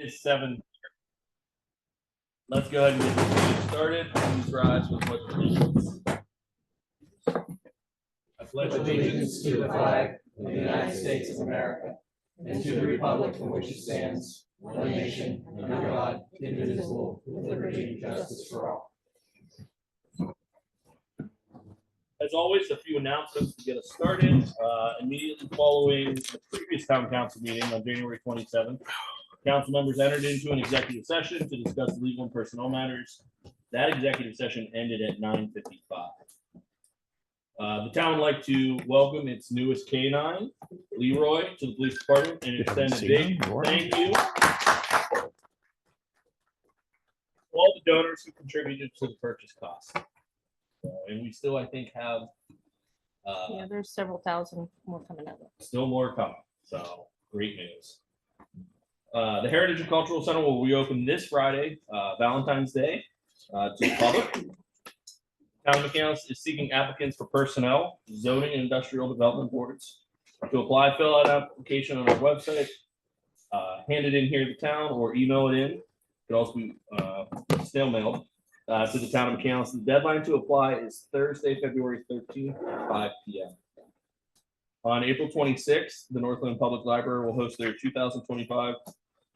It's 7. Let's go ahead and get this meeting started. Please rise with pledge of allegiance. I pledge Allegiance to the flag of the United States of America and to the republic for which it stands, one nation, under God, indivisible, with liberty and justice for all. As always, a few announcements to get us started. Immediately following the previous town council meeting on January 27th, council members entered into an executive session to discuss legal and personnel matters. That executive session ended at 9:55. The town would like to welcome its newest K9, Leroy, to the police department and extend a big thank you to all the donors who contributed to the purchase cost. And we still, I think, have Yeah, there's several thousand more coming up. still more coming. So great news. The Heritage and Cultural Center will reopen this Friday, Valentine's Day, to the public. Town of McCandless is seeking applicants for personnel, zoning, and industrial development boards. To apply, fill out an application on our website, hand it in here to the town, or email it in. It could also be snail mailed to the town of McCandless. The deadline to apply is Thursday, February 13th at 5 p.m. On April 26th, the Northland Public Library will host their 2025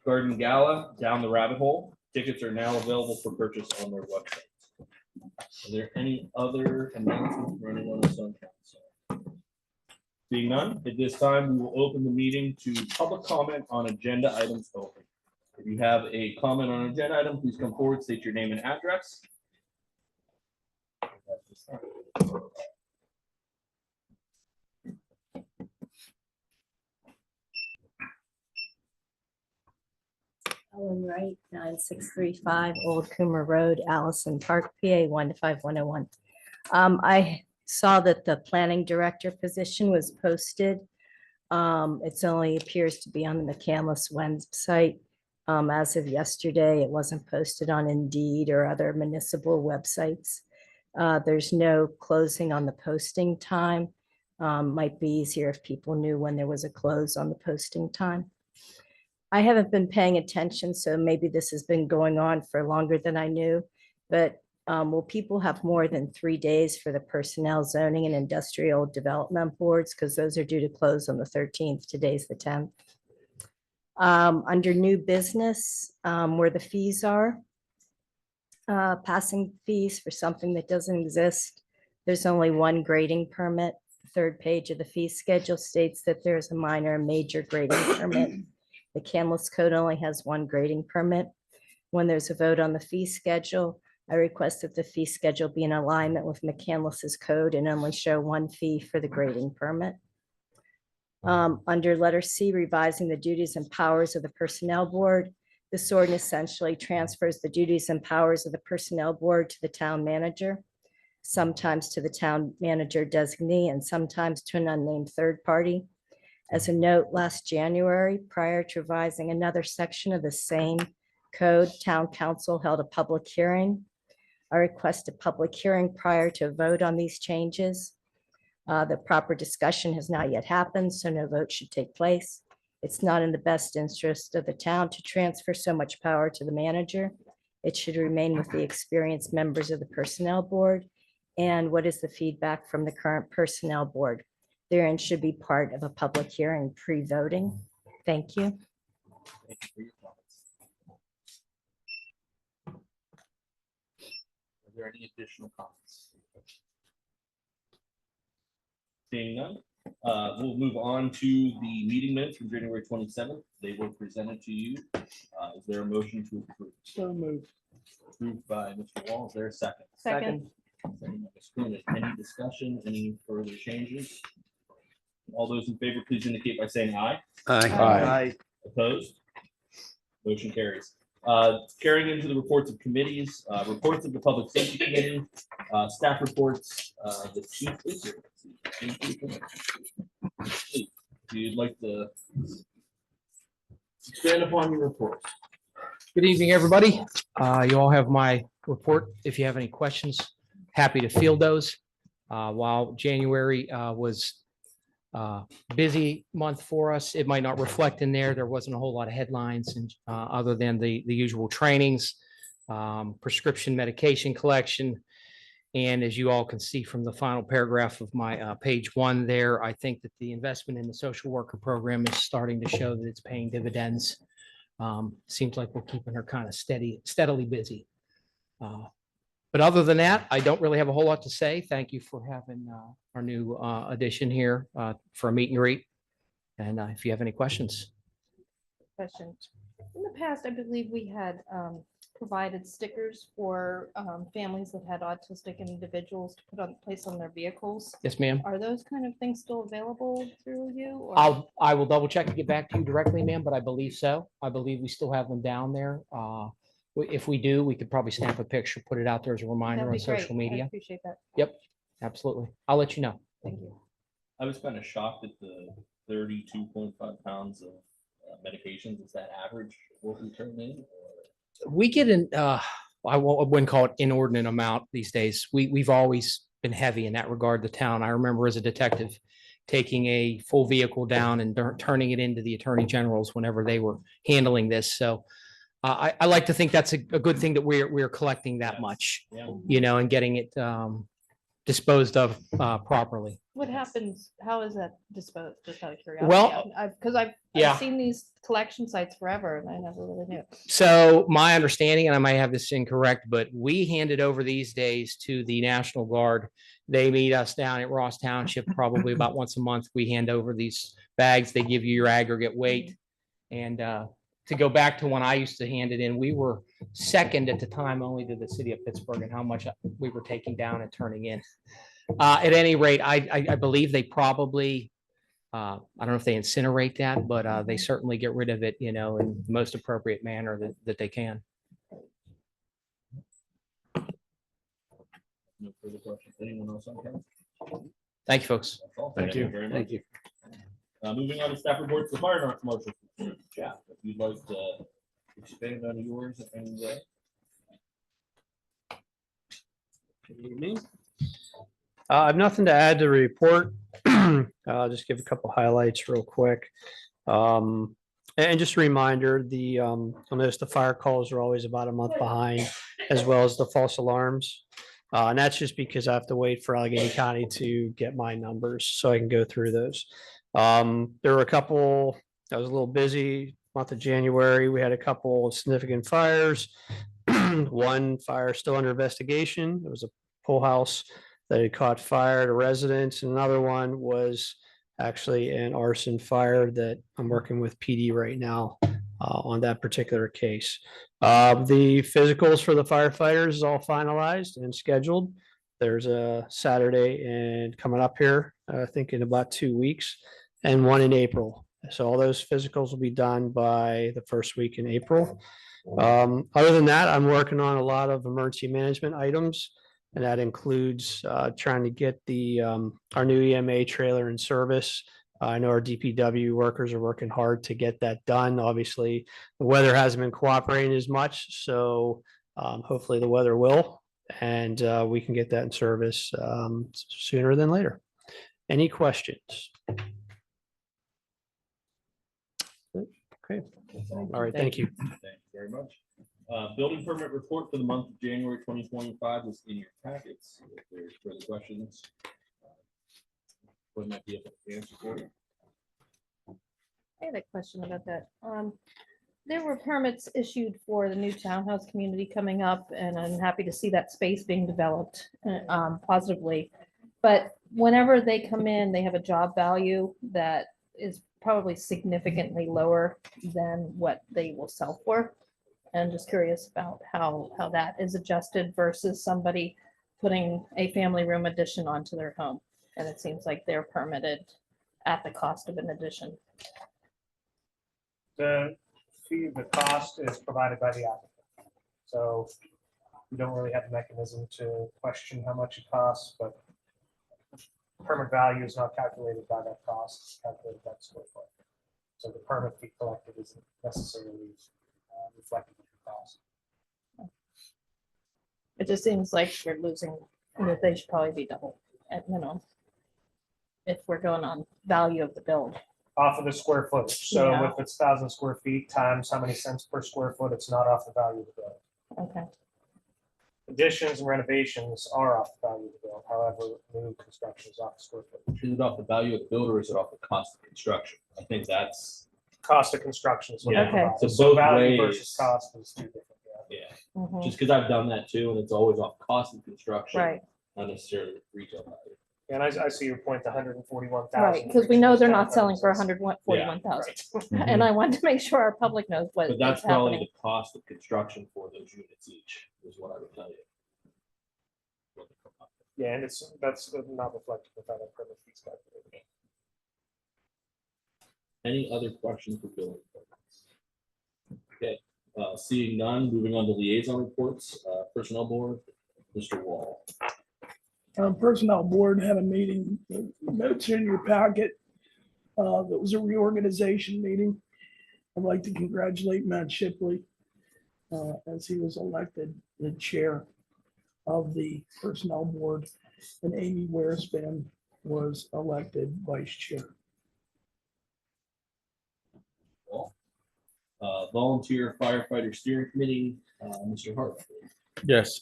Garden Gala Down the Rabbit Hole. Tickets are now available for purchase on their website. Are there any other announcements for anyone else on council? Being none, at this time, we will open the meeting to public comment on agenda items only. If you have a comment on an agenda item, please come forward, state your name and address. Ellen Wright, 9635 Old Coomer Road, Allison Park, PA 15101. I saw that the planning director position was posted. It's only appears to be on the McCandless website. As of yesterday, it wasn't posted on Indeed or other municipal websites. There's no closing on the posting time. Might be easier if people knew when there was a close on the posting time. I haven't been paying attention, so maybe this has been going on for longer than I knew, but will people have more than 3 days for the personnel, zoning, and industrial development boards? Because those are due to close on the 13th. Today's the 10th. Under new business, where the fees are, passing fees for something that doesn't exist. There's only one grading permit. The third page of the fee schedule states that there's a minor and major grading permit. The McCandless Code only has one grading permit. When there's a vote on the fee schedule, I request that the fee schedule be in alignment with McCandless's code and only show one fee for the grading permit. Under letter C, revising the duties and powers of the Personnel Board, this ordinance essentially transfers the duties and powers of the Personnel Board to the town manager, sometimes to the town manager designee, and sometimes to an unnamed third party. As a note, last January, prior to revising another section of the same code, town council held a public hearing. I request a public hearing prior to a vote on these changes. The proper discussion has not yet happened, so no vote should take place. It's not in the best interest of the town to transfer so much power to the manager. It should remain with the experienced members of the Personnel Board. And what is the feedback from the current Personnel Board? Therein should be part of a public hearing pre-voting. Thank you. Thank you for your comments. Are there any additional comments? Seeing none, we'll move on to the meeting minutes from January 27th. They were presented to you. Is there a motion to approve? So moved. Approved by Mr. Wall. Is there a second? Second. Second by Ms. Coonan. Any discussion, any further changes? All those in favor, please indicate by saying aye. Aye. Opposed? Motion carries. Carrying into the reports of committees, reports of the Public Safety Committee, staff reports, the chief is here. If you'd like to expand upon your report. Good evening, everybody. You all have my report. If you have any questions, happy to field those. While January was busy month for us. It might not reflect in there. There wasn't a whole lot of headlines and other than the usual trainings, prescription medication collection. And as you all can see from the final paragraph of my page 1 there, I think that the investment in the social worker program is starting to show that it's paying dividends. Seems like we're keeping her kind of steadily busy. But other than that, I don't really have a whole lot to say. Thank you for having our new addition here for a meet and greet. And if you have any questions. Question. In the past, I believe we had provided stickers for families that had autistic individuals to put on place on their vehicles. Yes, ma'am. Are those kind of things still available through you? or- I will double check and get back to you directly, ma'am, but I believe so. I believe we still have them down there. If we do, we could probably snap a picture, put it out there as a reminder That'd on be great. social I media. appreciate that. Absolutely. I'll let you know. Thank you. I was kind of shocked at the 32.5 pounds of medications. Is that average what we turn in? We get I wouldn't call it inordinate amount these days. We've always been heavy in that regard, the town. I remember as a detective taking a full vehicle down and turning it into the attorney generals whenever they were handling this. So I like to think that's a good thing that we're collecting that Yes. much, Yeah. and getting it disposed of properly. What happens? How is that disposed? Just out of curiosity. Well, Because I've yeah. seen these collection sites forever and I never really knew. So my understanding, and I might have this incorrect, but we hand it over these days to the National Guard. They meet us down at Ross Township probably about once a month. We hand over these bags. They give you your aggregate weight. And to go back to when I used to hand it in, we were second at the time only to the city of Pittsburgh and how much we were taking down and turning in. At any rate, I believe they probably, I don't know if they incinerate that, but they certainly get rid of it, in the most appropriate manner that they can. No further questions. Anyone else on camera? Thank you, folks. That's all. Thank you. Very much. Thank you. Moving on to staff reports, the fire marshal. Jeff, if you'd like to expand on yours in any way. Good evening. I have nothing to add to the report. I'll just give a couple highlights real quick. And just a reminder, you'll notice the fire calls are always about a month behind, as well as the false alarms. And that's just because I have to wait for Allegheny County to get my numbers so I can go through those. There were a couple, I was a little busy month of January. We had a couple of significant fires. One fire still under investigation. It was a pool house that had caught fire at a residence. Another one was actually an arson fire that I'm working with PD right now on that particular case. The physicals for the firefighters is all finalized and scheduled. There's a Saturday and coming up here, I think in about 2 weeks, and one in April. So all those physicals will be done by the first week in April. Other than that, I'm working on a lot of emergency management items. And that includes trying to get our new EMA trailer in service. I know our DPW workers are working hard to get that done. Obviously, the weather hasn't been cooperating as much, so hopefully the weather will, and we can get that in service sooner than later. Any questions? Okay. All right. Thank you. Thank you very much. Building permit report for the month of January 2025 is in your packets. If there's further questions, what might be able to answer for you. I had a question about that. There were permits issued for the new townhouse community coming up, and I'm happy to see that space being developed positively. But whenever they come in, they have a job value that is probably significantly lower than what they will sell for. And just curious about how that is adjusted versus somebody putting a family room addition onto their home. And it seems like they're permitted at the cost of an addition. The fee, the cost is provided by the applicant. So we don't really have a mechanism to question how much it costs, but permit value is not calculated by that cost, it's calculated by the square foot. So the permit fee collected isn't necessarily reflected in the cost. It just seems like we're losing, that they should probably be double at minimum. if we're going on value of the build. Off of the square footage. So Yeah. if it's 1,000 square feet times how many cents per square foot, it's not off the value of the building. Okay, Additions and renovations are off the value of the building. However, new construction is off the square footage. Is it off the value of the builder or is it off the cost of construction? I think that's, Cost of construction is what Yeah. they provide. So So both value ways. versus cost is two different. Yeah. yeah, mhm, just because I've done that too, and it's always off cost of construction. right, Not necessarily retail value. And I see your point, the 141,000. right, because we know they're not selling for 141,000. Right. And I wanted to make sure our public knows what But that's is probably happening. the cost of construction for those units each, is what I would tell you. Yeah, and that's not reflected without a permit fees calculated. Any other questions for building departments? Okay, seeing none, moving on to liaison reports, personnel board, Mr. Wall. Personnel board had a meeting, the notes are in your packet. That was a reorganization meeting. I'd like to congratulate Matt Shipley as he was elected the chair of the personnel board, and Amy Wearspan was elected vice chair. Volunteer firefighter steering committee, Mr. Hart. Yes,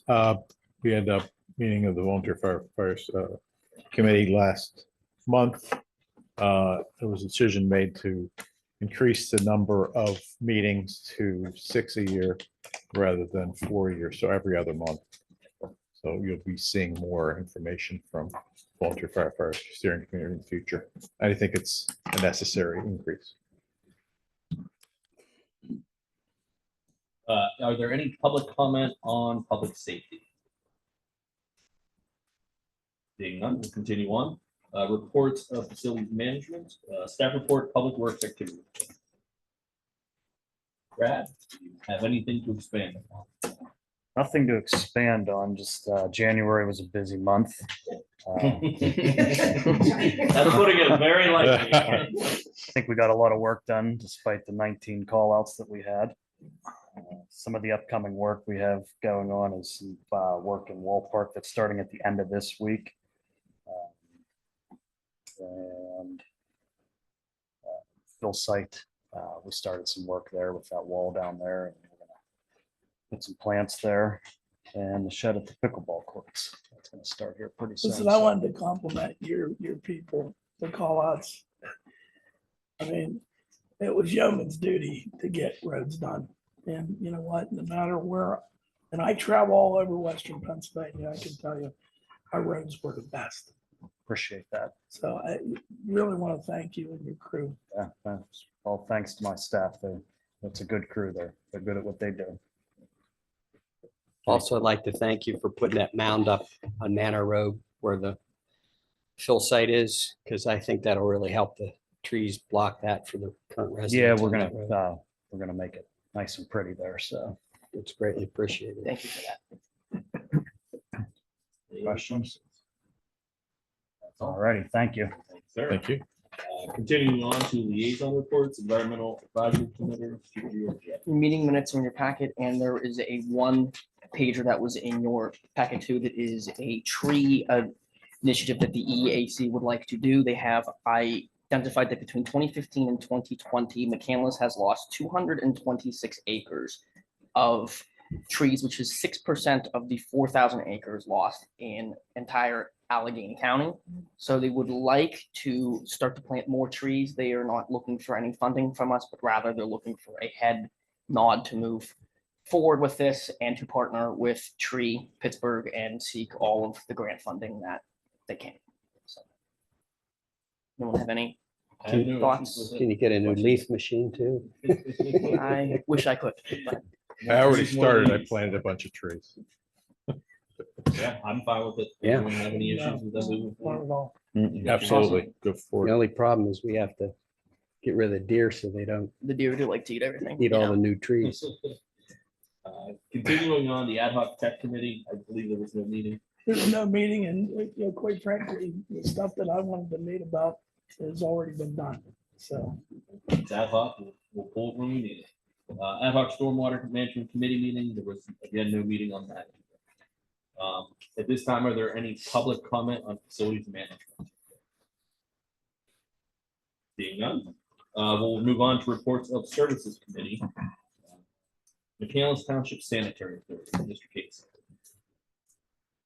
we had a meeting of the volunteer firefighters committee last month. There was a decision made to increase the number of meetings to 6 a year rather than 4 a year, so every other month. So you'll be seeing more information from volunteer firefighter steering committee in the future. I think it's a necessary increase. Are there any public comment on public safety? Being none, we'll continue on. Reports of facilities management, staff report, public works activity. Brad, do you have anything to expand upon? Nothing to expand on, just January was a busy month. That's putting it very lightly. I think we got a lot of work done despite the 19 call outs that we had. Some of the upcoming work we have going on is some work in Wall Park that's starting at the end of this week. And Phil site, we started some work there with that wall down there, and we're gonna put some plants there, and the shed at the pickleball courts. That's gonna start here pretty soon. Listen, I wanted to compliment your people, the call outs. I mean, it was yeoman's duty to get roads done. And you know what, no matter where, and I travel all over Western Pennsylvania, I can tell you, our roads were the best. Appreciate that. So I really want to thank you and your crew. Yeah, thanks. Well, thanks to my staff. It's a good crew there. They're good at what they do. Also, I'd like to thank you for putting that mound up on Manor Road where the fill site is, because I think that'll really help the trees block that for the current residents. Yeah, on that road. we're gonna make it nice and pretty there. So It's greatly appreciated. Thank you for that. questions? All righty, thank you. Thanks, sir. Thank you. Continuing on to liaison reports, environmental advisory committee. Meeting minutes in your packet, and there is a one pager that was in your packet too, that is a tree initiative that the EAC would like to do. They have identified that between 2015 and 2020, McCandless has lost 226 acres of trees, which is 6% of the 4,000 acres lost in entire Allegheny County. So they would like to start to plant more trees. They are not looking for any funding from us, but rather they're looking for a head nod to move forward with this and to partner with Tree Pittsburgh and seek all of the grant funding that they can. So, no one have any I have no thoughts? issues with Can you get a new leaf machine too? it. I wish I could, but I already started. I planted a bunch of trees. Yeah, I'm fine with it. Yeah. Anyone have any issues with that moving Not forward? at all. Absolutely. Go for The it. only problem is we have to get rid of the deer so they don't the deer do like to eat everything. eat you all know. the new trees. Continuing on, the ad hoc tech committee, I believe there was no meeting. There's no meeting and, you know, quite frankly, the stuff that I wanted to meet about has already been done. So It's ad hoc, we'll pull it when we need it. Ad hoc stormwater management committee meeting, there was again no meeting on that. At this time, are there any public comment on facilities management? Being none, we'll move on to reports of services committee. McCandless Township Sanitary Authority, Mr. Case.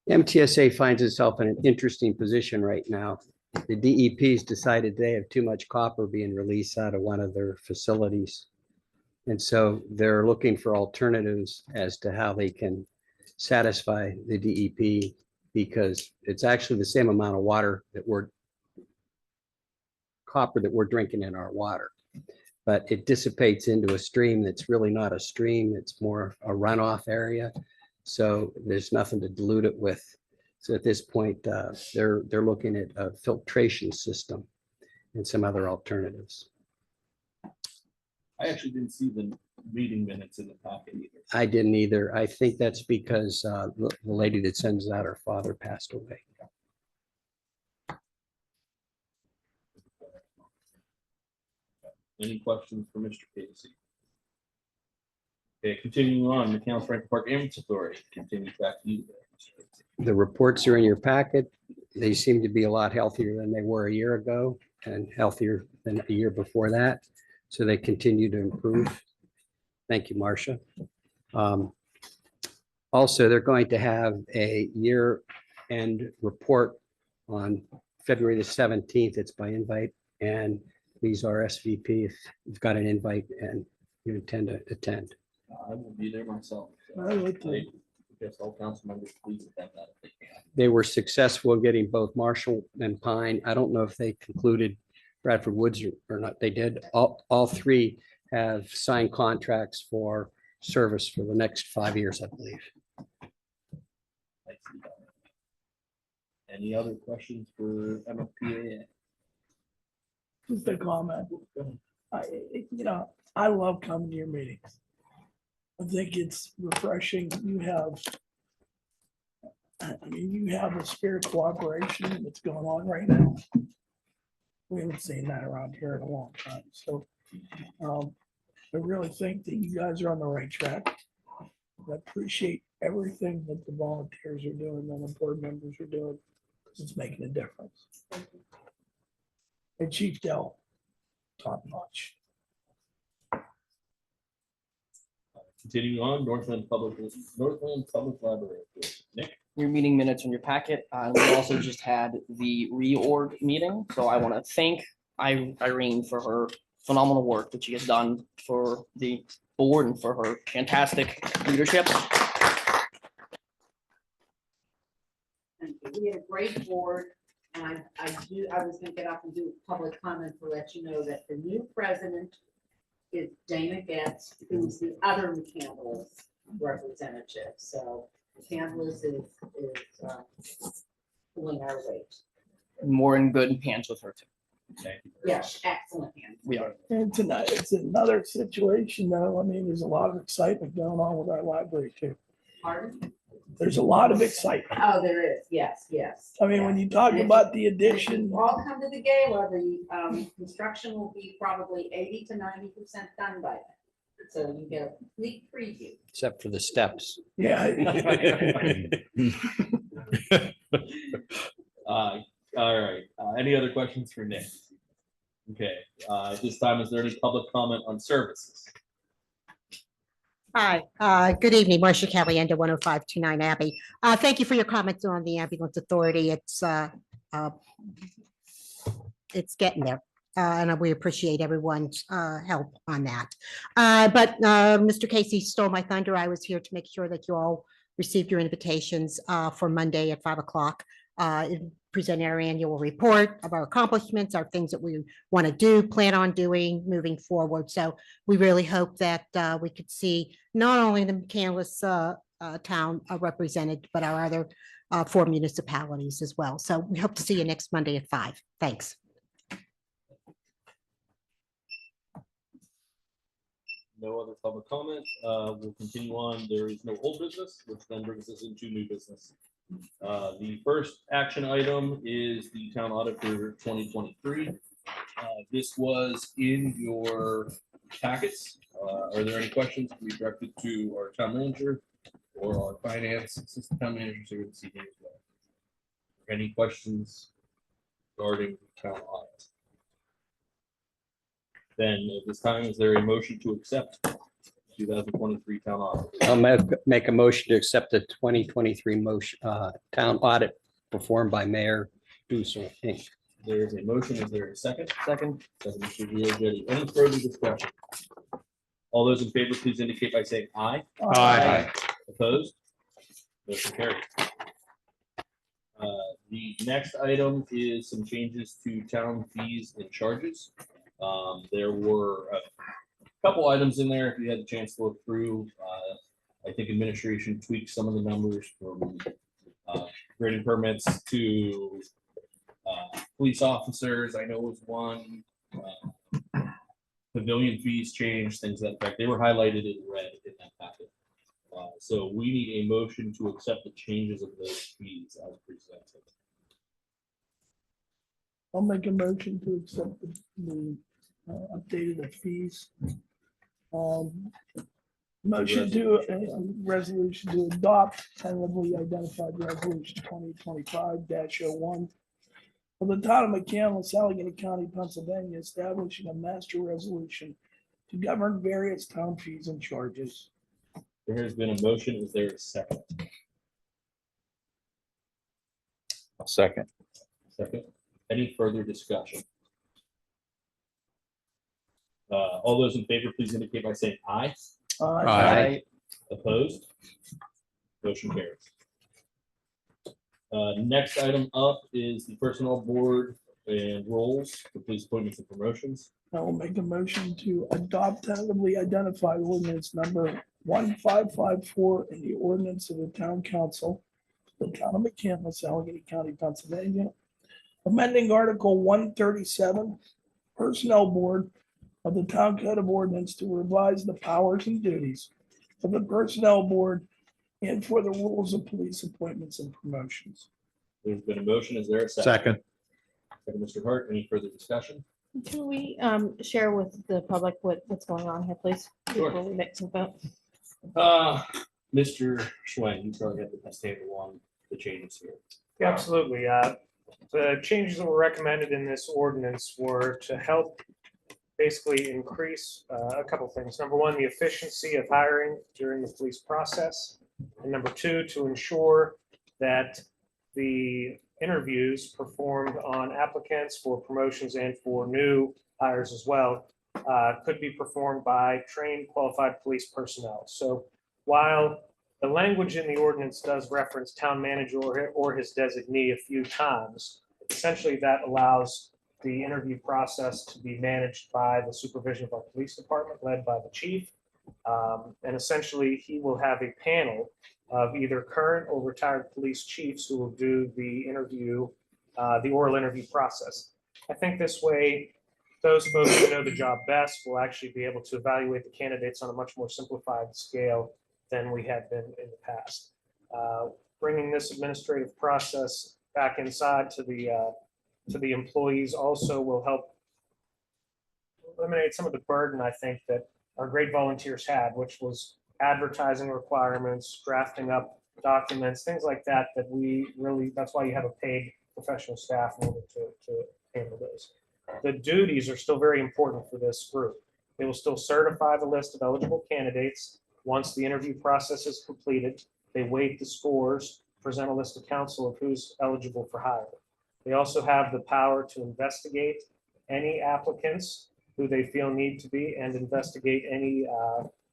MTSA finds itself in an interesting position right now. The DEP's decided they have too much copper being released out of one of their facilities. And so they're looking for alternatives as to how they can satisfy the DEP, because it's actually the same amount of water copper that we're drinking in our water. But it dissipates into a stream that's really not a stream. It's more a runoff area. So there's nothing to dilute it with. So at this point, they're looking at a filtration system and some other alternatives. I actually didn't see the meeting minutes in the packet either. I didn't either. I think that's because the lady that sends out, her father passed away. Any questions for Mr. Casey? Okay, continuing on, McCandless Franklin Park Ambulance Authority, continue back to you there, Mr. Casey. The reports are in your packet. They seem to be a lot healthier than they were a year ago and healthier than a year before that. So they continue to improve. Thank you, Marcia. Also, they're going to have a year-end report on February the 17th. It's by invite, and please RSVP if you've got an invite and you intend to attend. I will be there myself. So I would I think. guess all council members please attend that if they can. They were successful in getting both Marshall and Pine. I don't know if they concluded Bradford Woods or not. They did. All three have signed contracts for service for the next 5 years, I believe. I see that. Any other questions for MFPAA? Just a comment. I love coming to your meetings. I think it's refreshing. You have a spirit of cooperation that's going on right now. We haven't seen that around here in a long time. So I really think that you guys are on the right track. I appreciate everything that the volunteers are doing and the board members are doing. It's making a difference. And Chief Dell, top notch. Continuing on, Northland Public Library. Nick? Your meeting minutes in your packet. We also just had the reorg meeting, so I want to thank Irene for her phenomenal work that she has done for the board and for her fantastic leadership. Thank you. We had a great board, and I was gonna get up and do public comment to let you know that the new president is Dana Getz, who's the other McCandless representative. So McCandless is pulling our weight. More in good hands with her too. Thank you. Yes, excellent hand. We are. And tonight, it's another situation though. I mean, there's a lot of excitement going on with our library too. Pardon? There's a lot of excitement. Oh, there is. Yes, yes. I mean, when you talk about the addition, All come to the gala, the construction will be probably 80 to 90% done by then. So you get a complete preview. Except for the steps. yeah. All right. Any other questions for Nick? Okay, this time, is there any public comment on services? Hi, good evening, Marcia Caliendo, 10529 Abbey. Thank you for your comments on the ambulance authority. It's getting there. And we appreciate everyone's help on that. But Mr. Casey stole my thunder. I was here to make sure that you all received your invitations for Monday at 5 o'clock. Present our annual report of our accomplishments, our things that we want to do, plan on doing moving forward. So we really hope that we could see not only the McCandless town represented, but our other 4 municipalities as well. So we hope to see you next Monday at 5. Thanks. No other public comment. We'll continue on. There is no old business, which then brings us into new business. The first action item is the town audit for 2023. This was in your packets. Are there any questions to be directed to our town manager or our finance assistant town managers here this evening as well? Any questions regarding town audit? Then at this time, is there a motion to accept 2023 town audit? I'll make a motion to accept the 2023 motion, town audit performed by Mayor Duser Inc. There is a motion. Is there a second? Second. Second, Mr. Giorgetti. Any further discussion? All those in favor, please indicate by saying aye. Aye. Opposed? Motion carries. The next item is some changes to town fees and charges. There were a couple items in there, if you had the chance to look through. I think administration tweaked some of the numbers from grading permits to police officers, I know was one. Pavilion fees changed, things that effect. They were highlighted in red in that packet. So we need a motion to accept the changes of those fees as presented. I'll make a motion to accept the updated fees. Motion to, resolution to adopt tentatively identified resolution 2025-01 of the town of McCandless, Allegheny County, Pennsylvania, establishing a master resolution to govern various town fees and charges. There has been a motion. Is there a second? A second. Second. Any further discussion? All those in favor, please indicate by saying aye. Aye. Opposed? Motion carries. Next item up is the personnel board and roles for police appointments and promotions. I will make a motion to adopt tentatively identified ordinance number 1554 in the ordinance of the town council, the town of McCandless, Allegheny County, Pennsylvania, amending Article 137, Personnel Board of the Town Code of Ordinance to revise the powers and duties of the Personnel Board and for the rules of police appointments and promotions. There's been a motion. Is there a second? Second. Second, Mr. Hart. Any further discussion? Can we share with the public what's going on here, please? Sure. Before we make some vote. Mr. Schwen, you probably have the best table on the changes here. Yeah, absolutely. The changes that were recommended in this ordinance were to help basically increase a couple things. Number one, the efficiency of hiring during the police process. And number two, to ensure that the interviews performed on applicants for promotions and for new hires as well could be performed by trained qualified police personnel. So while the language in the ordinance does reference town manager or his designee a few times, essentially that allows the interview process to be managed by the supervision of our police department led by the chief. And essentially he will have a panel of either current or retired police chiefs who will do the interview, the oral interview process. I think this way, those folks who know the job best will actually be able to evaluate the candidates on a much more simplified scale than we had been in the past. Bringing this administrative process back inside to the employees also will help eliminate some of the burden, I think, that our great volunteers had, which was advertising requirements, drafting up documents, things like that, that we really, that's why you have a paid professional staff in order to handle those. The duties are still very important for this group. They will still certify the list of eligible candidates. Once the interview process is completed, they weight the scores, present a list to council of who's eligible for hire. They also have the power to investigate any applicants who they feel need to be and investigate any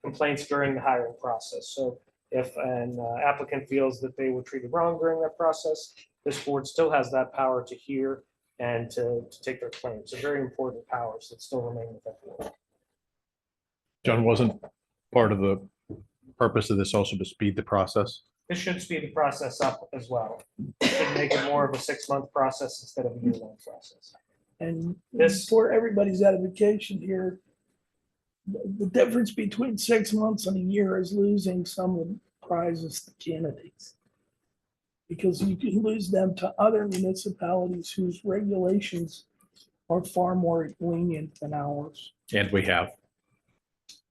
complaints during the hiring process. So if an applicant feels that they were treated wrong during that process, this board still has that power to hear and to take their claims. So very important powers that still remain with that board. John, wasn't part of the purpose of this also to speed the process? This should speed the process up as well. It should make it more of a 6-month process instead of a year-long process. And This- for everybody's edification here, the difference between 6 months and a year is losing some of the prizes to candidates. Because you can lose them to other municipalities whose regulations are far more lenient than ours. And we have.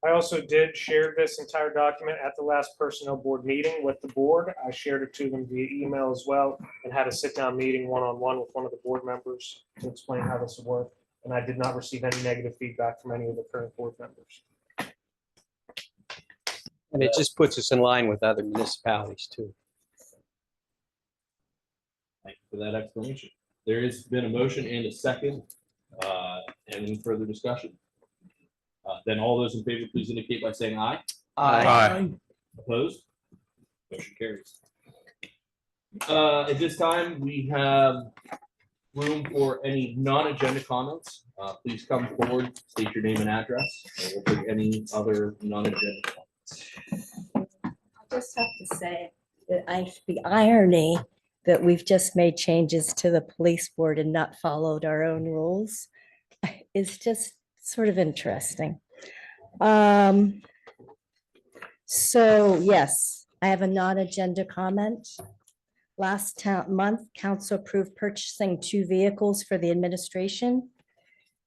I also did share this entire document at the last personnel board meeting with the board. I shared it to them via email as well and had a sit-down meeting one-on-one with one of the board members to explain how this would work. And I did not receive any negative feedback from any of the current board members. And it just puts us in line with other municipalities too. Thank you for that explanation. There has been a motion and a second. Any further discussion? Then all those in favor, please indicate by saying aye. Aye. Opposed? Motion carries. At this time, we have room for any non-agenda comments. Please come forward, state your name and address, and we'll take any other non-agenda comments. I just have to say that the irony that we've just made changes to the police board and not followed our own rules is just sort of interesting. So yes, I have a non-agenda comment. Last month, council approved purchasing 2 vehicles for the administration.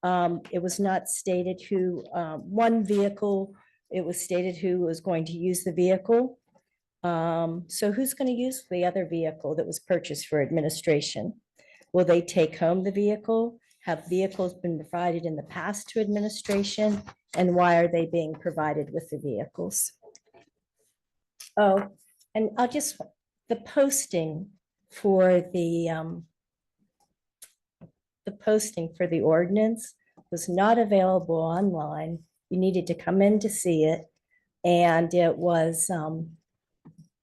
It was not stated who, one vehicle, it was stated who was going to use the vehicle. So who's going to use the other vehicle that was purchased for administration? Will they take home the vehicle? Have vehicles been provided in the past to administration? And why are they being provided with the vehicles? Oh, and the posting for the posting for the ordinance was not available online. You needed to come in to see it. And it was,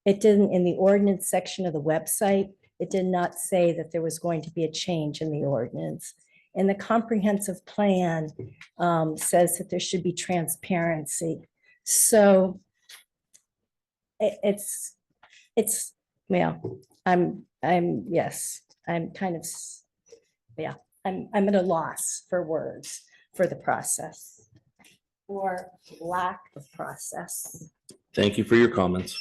it didn't, in the ordinance section of the website, it did not say that there was going to be a change in the ordinance. And the comprehensive plan says that there should be transparency. So it's, well, yes, I'm kind of, yeah, I'm at a loss for words for the process or lack of process. Thank you for your comments.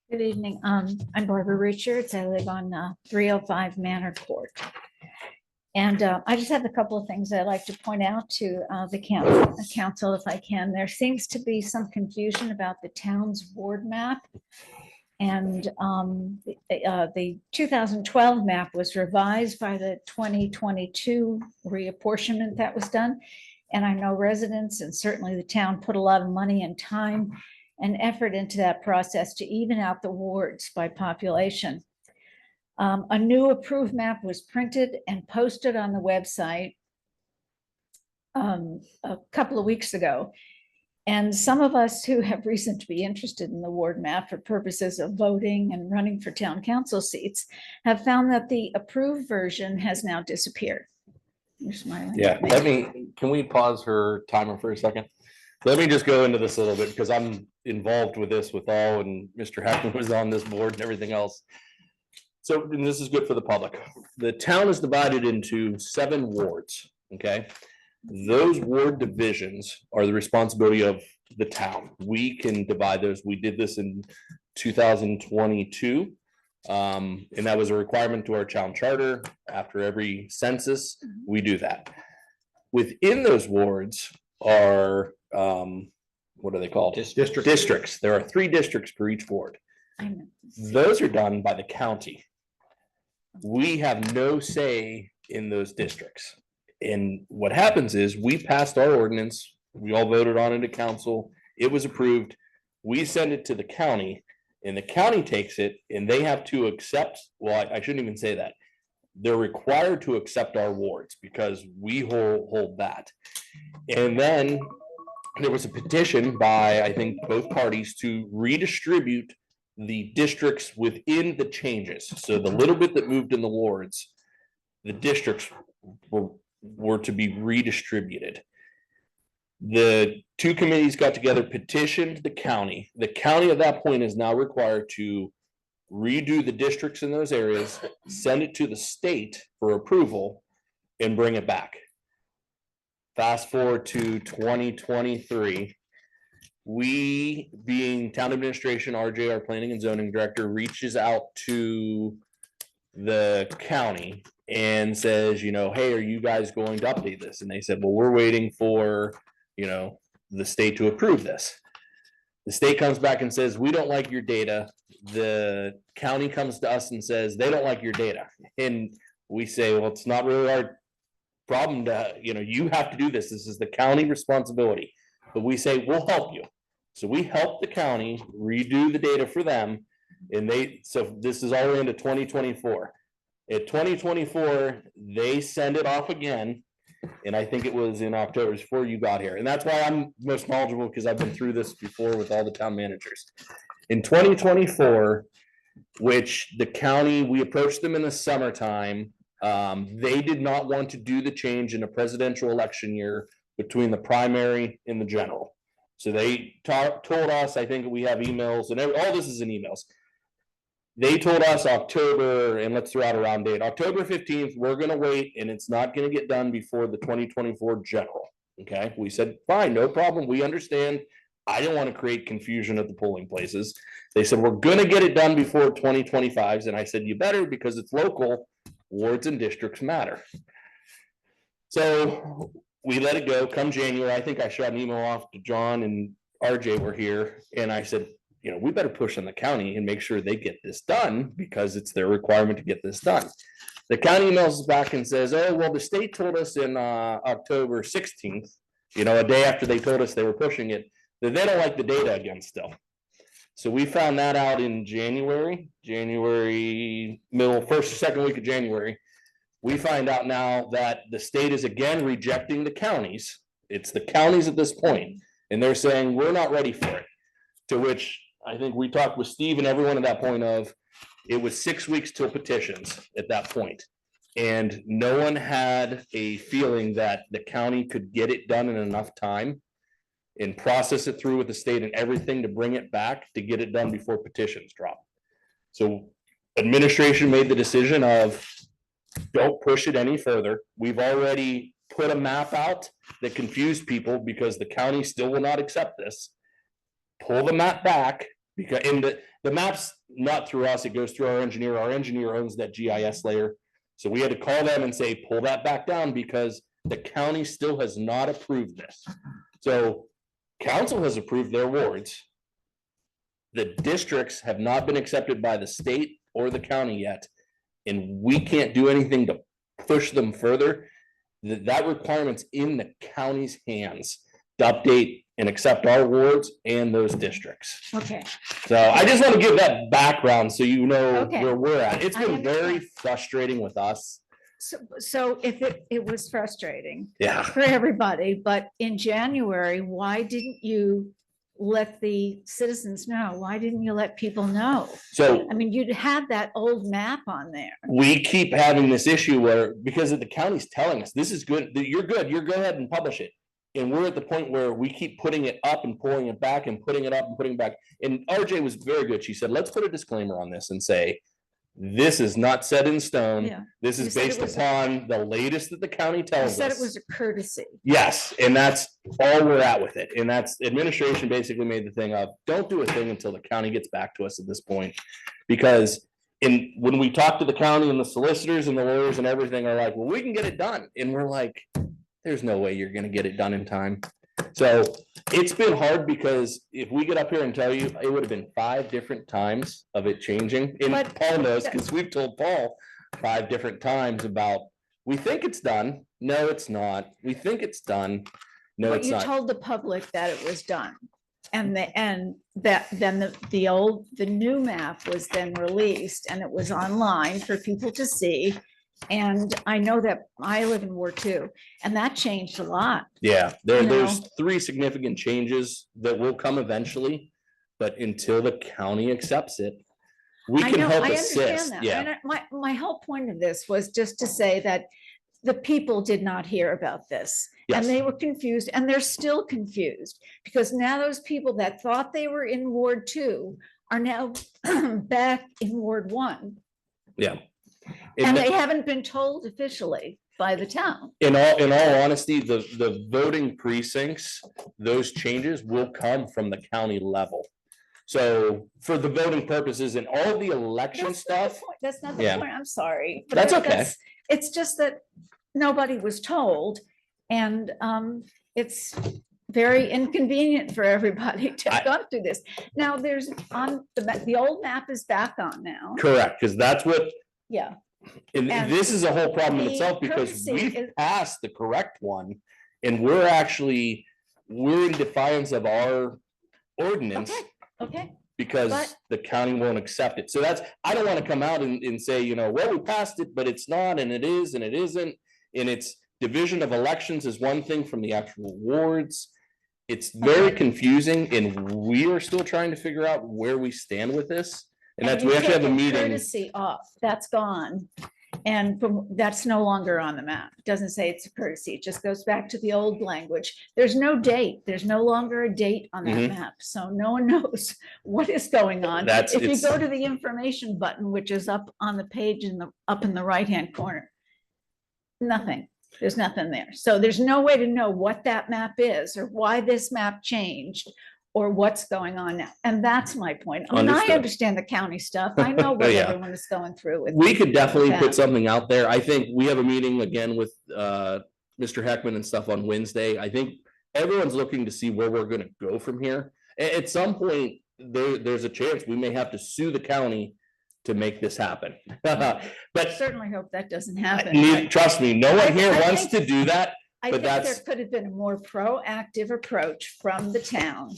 Good evening. I'm Barbara Richards. I live on 305 Manor Court. And I just have a couple of things I'd like to point out to the council, if I can. There seems to be some confusion about the town's ward map. And the 2012 map was revised by the 2022 reapportionment that was done. And I know residents and certainly the town put a lot of money and time and effort into that process to even out the wards by population. A new approved map was printed and posted on the website a couple of weeks ago. And some of us who have reason to be interested in the ward map for purposes of voting and running for town council seats have found that the approved version has now disappeared. You're smiling. Yeah, can we pause her timer for a second? Let me just go into this a little bit because I'm involved with this with all, and Mr. Hackman was on this board and everything else. So, and this is good for the public. The town is divided into 7 wards, okay? Those ward divisions are the responsibility of the town. We can divide those. We did this in 2022. And that was a requirement to our town charter. After every census, we do that. Within those wards are, what are they called? Districts. There are 3 districts for each ward. Those are done by the county. We have no say in those districts. And what happens is we passed our ordinance. We all voted on it at council. It was approved. We send it to the county and the county takes it and they have to accept, well, I shouldn't even say that. They're required to accept our wards because we hold that. And then there was a petition by, I think, both parties to redistribute the districts within the changes. So the little bit that moved in the wards, the districts were to be redistributed. The 2 committees got together, petitioned the county. The county at that point is now required to redo the districts in those areas, send it to the state for approval, and bring it back. Fast forward to 2023. We, being town administration, RJ, our planning and zoning director, reaches out to the county and says, you know, hey, are you guys going to update this? And they said, well, we're waiting for, you know, the state to approve this. The state comes back and says, we don't like your data. The county comes to us and says, they don't like your data. And we say, well, it's not really our problem to, you have to do this. This is the county responsibility. But we say, we'll help you. So we help the county redo the data for them. And so this is all into 2024. At 2024, they send it off again. And I think it was in October before you got here. And that's why I'm most knowledgeable, because I've been through this before with all the town managers. In 2024, which the county, we approached them in the summertime. They did not want to do the change in a presidential election year between the primary and the general. So they told us, I think we have emails and all this is in emails. They told us October, and let's throw out a round date, October 15th, we're gonna wait, and it's not gonna get done before the 2024 general. Okay, we said, fine, no problem, we understand. I didn't want to create confusion at the polling places. They said, we're gonna get it done before 2025s, and I said, you better, because it's local, wards and districts matter. So we let it go. Come January, I think I shot an email off to John, and RJ were here, and I said, we better push on the county and make sure they get this done, because it's their requirement to get this done. The county emails us back and says, oh, well, the state told us in October 16th, a day after they told us they were pushing it, that they don't like the data again still. So we found that out in January, second week of January. We find out now that the state is again rejecting the counties. It's the counties at this point, and they're saying, we're not ready for it. To which I think we talked with Steve and everyone at that point of, it was 6 weeks till petitions at that point. And no one had a feeling that the county could get it done in enough time and process it through with the state and everything to bring it back to get it done before petitions drop. So administration made the decision of, don't push it any further. We've already put a map out that confused people because the county still will not accept this. Pull the map back, because the map's not through us, it goes through our engineer. Our engineer owns that GIS layer. So we had to call them and say, pull that back down, because the county still has not approved this. So council has approved their wards. The districts have not been accepted by the state or the county yet. And we can't do anything to push them further. That requirement's in the county's hands to update and accept our wards and those districts. Okay. So I just want to give that background so you know Okay. where we're at. It's I been understand. very frustrating with us. So if it was frustrating Yeah. for everybody, but in January, why didn't you let the citizens know? Why didn't you let people know? So I mean, you'd had that old map on there. we keep having this issue where, because of the county's telling us, this is good, you're good, go ahead and publish it. And we're at the point where we keep putting it up and pulling it back and putting it up and putting it back. And RJ was very good. She said, let's put a disclaimer on this and say, this is not set in stone. Yeah. This You is said it based was- upon the latest that the county You tells said it us. was a courtesy. Yes, and that's all we're at with it. And that's, administration basically made the thing of, don't do a thing until the county gets back to us at this point. Because when we talk to the county and the solicitors and the lawyers and everything are like, well, we can get it done. And we're like, there's no way you're gonna get it done in time. So it's been hard, because if we get up here and tell you, it would have been 5 different times of it changing. And But- Paul knows, because we've told Paul 5 different times about, we think it's done. No, it's not. We think it's done. No, But it's you not. told the public that it was done. And the new map was then released and it was online for people to see. And I know that I live in Ward 2, and that changed a lot. Yeah, you there's know. 3 significant changes that will come eventually, but until the county accepts it, we I can know, help I assist. understand that. Yeah, And my whole point of this was just to say that the people did not hear about this. And Yes. they were confused, and they're still confused, because now those people that thought they were in Ward 2 are now back in Ward 1. yeah. And In- they haven't been told officially by the town. In all honesty, the voting precincts, those changes will come from the county level. So for the voting purposes and all the election That's not the stuff, point. That's not the Yeah. point. I'm sorry. but That's okay. It's just that nobody was told, and it's, very inconvenient for everybody to have gone through this. Now, there's on the old map is back on now. Correct, because that's what, Yeah, and And this is a whole problem in the itself because courtesy we've is- passed the correct one. And we're in defiance of our ordinance okay. because But- the county won't accept it. So that's, I don't want to come out and say, you know, well, we passed it, but it's not, and it is, and it isn't. And it's division of elections is one thing from the actual wards. It's very confusing and we are still trying to figure out where we stand with this. And that's, you we actually have a take meeting. Courtesy off, that's gone. And that's no longer on the map. It doesn't say it's a courtesy. It just goes back to the old language. There's no date. There's no longer a date on that Mhm. map. So no one knows what is going on. That's- If you it's- go to the information button, which is up on the page up in the right-hand corner, nothing. There's nothing there. So there's no way to know what that map is or why this map changed or what's going on now. And that's my point. I mean, I Understood. understand the county stuff. I know what Yeah. everyone is going through with. We could definitely that. put something out there. I think we have a meeting again with Mr. Heckman and stuff on Wednesday. I think everyone's looking to see where we're gonna go from here. At some point, there's a chance we may have to sue the county to make this happen. But Certainly hope that doesn't happen. trust me, no one here I wants to think- do that. I but think there that's- could have been a more proactive approach from the town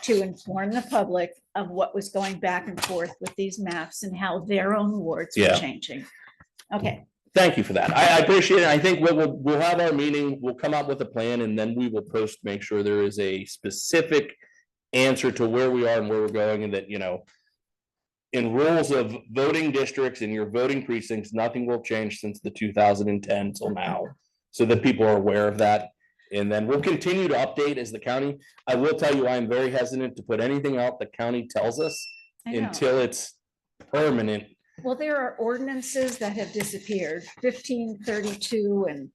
to inform the public of what was going back and forth with these maps and how their own wards were Yeah. changing. Okay, Thank you for that. I appreciate it. I think we'll have our meeting, we'll come up with a plan and then we will post, make sure there is a specific answer to where we are and where we're going and that, you know, in rules of voting districts and your voting precincts, nothing will change since the 2010 till now. So that people are aware of that. And then we'll continue to update as the county. I will tell you, I am very hesitant to put anything out the county tells us I know. until it's permanent. Well, there are ordinances that have disappeared, 1532 and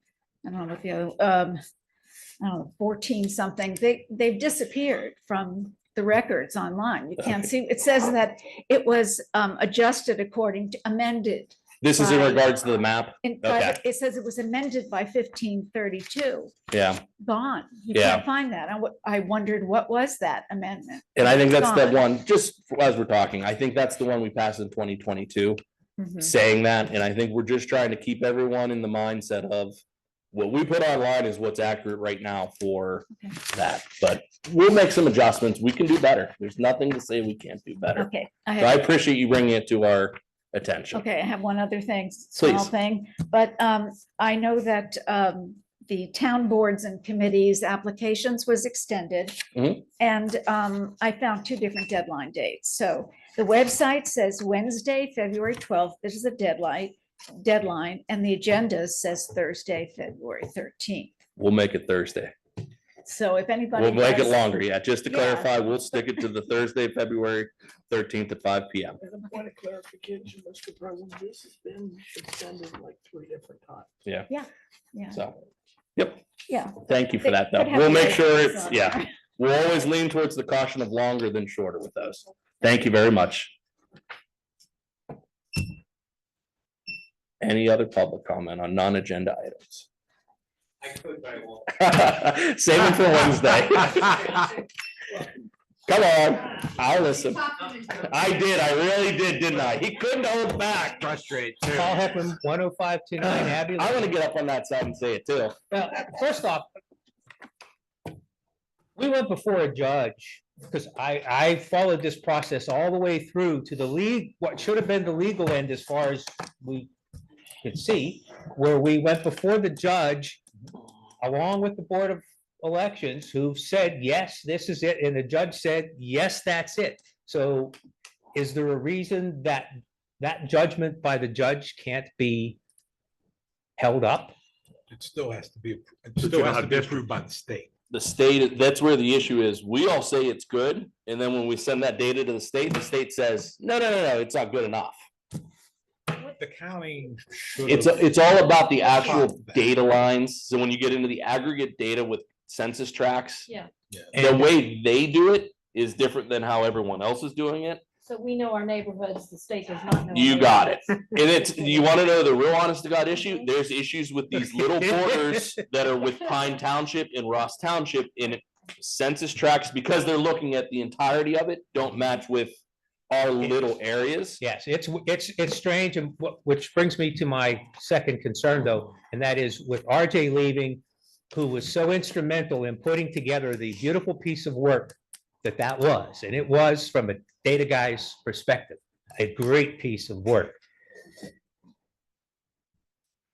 I don't know what the other, I don't know, 14 something. They've disappeared from the records online. You can't see, it says that it was adjusted according to amended. This is in by- regards to the map. In Okay. private, it says it was amended by 1532, Yeah. gone. You Yeah. can't find that. I wondered, what was that amendment? And I think that's the Gone. one, just as we're talking, I think that's the one we passed in 2022, Mhm. saying that, and I think we're just trying to keep everyone in the mindset of what we put online is what's accurate right now for that, but we'll make some adjustments. We can do better. There's nothing to say we can't do better. Okay. So I appreciate you bringing it to our attention. Okay, I have one other thing, small Please. thing, but I know that the town boards and committees applications was extended. Mhm. And I found two different deadline dates. So the website says Wednesday, February 12th, this is a deadline, and the agenda says Thursday, February 13th. We'll make it Thursday. So if anybody. We'll make it has- longer. Yeah, just to Yeah. clarify, we'll stick it to the Thursday, February 13th at 5 PM. As a point of clarification, Mr. President, this has been extended like 3 different times. Yeah. Yeah, yeah. So, yep. Yeah. Thank you for They that, though. could have We'll make dates sure it's, on yeah, there. we'll always lean towards the caution of longer than shorter with those. Thank you very much. Any other public comment on non-agenda items? I could, but I won't. Save it for Wednesday. Come on, I'll listen. I did, I really did, didn't I? He couldn't hold back. Frustrated Paul Heckman, 10529 Abbey. I want to get up on that side and say it too. Well, first off, we went before a judge, because I followed this process all the way through to the league, what should have been the legal end as far as we could see, where we went before the judge along with the Board of Elections, who said, yes, this is it, and the judge said, yes, that's it. So is there a reason that that judgment by the judge can't be held up? It still has to be, it But you still don't has to have be district. approved by the state. The state, that's where the issue is. We all say it's good, and then when we send that data to the state says, no, it's not good enough. The county should. It's all about the actual Caught that. data lines. So when you get into the aggregate data with census tracts, Yeah, the way they do it is different than how everyone else is doing it. so we know our neighborhoods, the state does not know. our You got it. neighborhoods. And it's, you want to know the real honest to God issue? There's issues with these little borders that are with Pine Township and Ross Township, and census tracts, because they're looking at the entirety of it, don't match with our little areas. Yes, it's strange, and which brings me to my second concern though, and that is with RJ leaving, who was so instrumental in putting together the beautiful piece of work that was, and it was from a data guy's perspective, a great piece of work.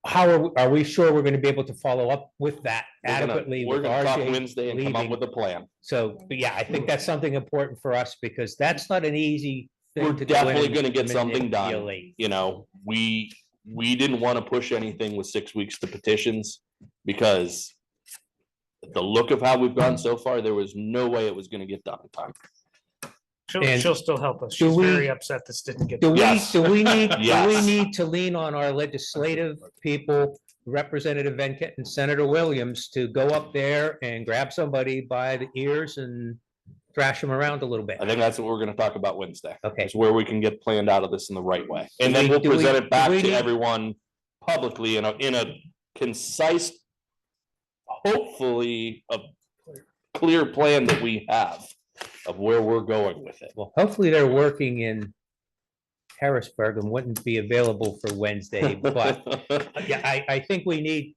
How are we sure we're gonna be able to follow up with that adequately? We're with gonna talk RJ Wednesday and come up leaving? with a plan. So, but yeah, I think that's something important for us because that's not an easy thing We're to go in definitely and gonna get something done. manipulate. You know, we didn't want to push anything with 6 weeks to petitions because the look of how we've gone so far, there was no way it was gonna get done in time. And She'll still help us. do She's we- very upset this didn't get. Do we, Yes. do we need, do we Yes. need to lean on our legislative people, Representative Venkat and Senator Williams, to go up there and grab somebody by the ears and thrash them around a little bit? I think that's what we're gonna talk about Wednesday. Okay. It's where we can get planned out of this in the right way. And Do then we- we'll do we- present it back do we to need- everyone publicly in a concise, hopefully a clear plan that we have of where we're going with it. Well, hopefully they're working in Harrisburg and wouldn't be available for Wednesday, but yeah, I think we need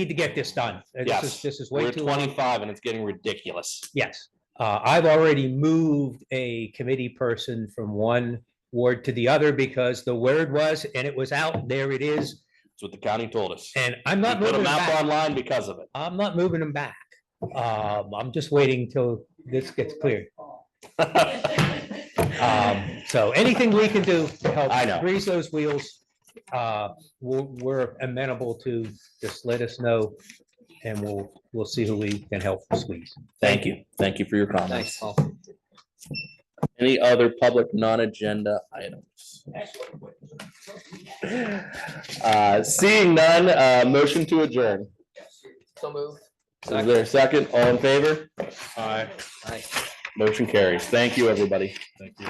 to get this done. Yes, This is we're way at too long. 25 and it's getting ridiculous. Yes, I've already moved a committee person from one ward to the other because the word was, and it was out, there it is. That's what the county told us. And I'm We not put a moving them map back. online because of it. I'm not moving them back. I'm just waiting till this gets cleared. So anything we can do to help I know. grease those wheels, we're amenable to, just let us know and we'll see who we can help squeeze. Thank you. Thank you for your comments. Any other public non-agenda items? Seeing none, motion to adjourn. So moved. Is there a second? All in favor? Aye. Aye. Motion carries. Thank you, everybody. Thank you.